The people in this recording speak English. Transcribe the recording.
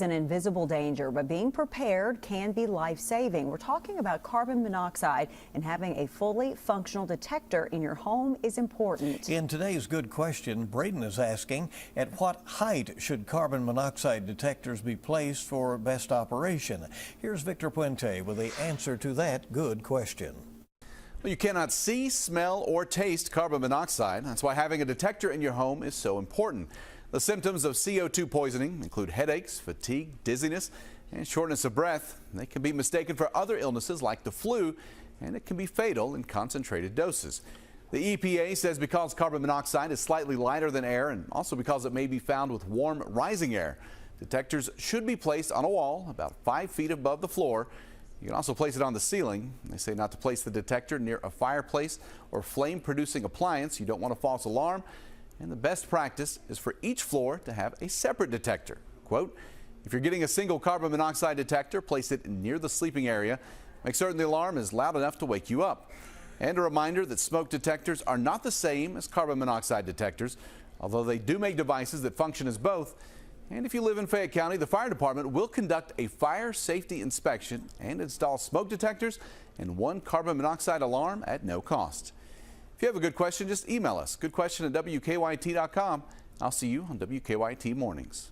An invisible danger, but being prepared can be life-saving. We're talking about carbon monoxide, and having a fully functional detector in your home is important. In today's Good Question, Braden is asking, at what height should carbon monoxide detectors be placed for best operation? Here's Victor Puente with the answer to that good question. Well, you cannot see, smell, or taste carbon monoxide. That's why having a detector in your home is so important. The symptoms of CO2 poisoning include headaches, fatigue, dizziness, and shortness of breath. They can be mistaken for other illnesses like the flu, and it can be fatal in concentrated doses. The EPA says because carbon monoxide is slightly lighter than air, and also because it may be found with warm rising air, detectors should be placed on a wall about 5 feet above the floor. You can also place it on the ceiling. They say not to place the detector near a fireplace or flame-producing appliance. You don't want a false alarm. And the best practice is for each floor to have a separate detector. Quote, if you're getting a single carbon monoxide detector, place it near the sleeping area. Make certain the alarm is loud enough to wake you up. And a reminder that smoke detectors are not the same as carbon monoxide detectors, although they do make devices that function as both. And if you live in Fayette County, the fire department will conduct a fire safety inspection and install smoke detectors and one carbon monoxide alarm at no cost. If you have a good question, just email us, goodquestion@wkyt.com. I'll see you on WKYT Mornings.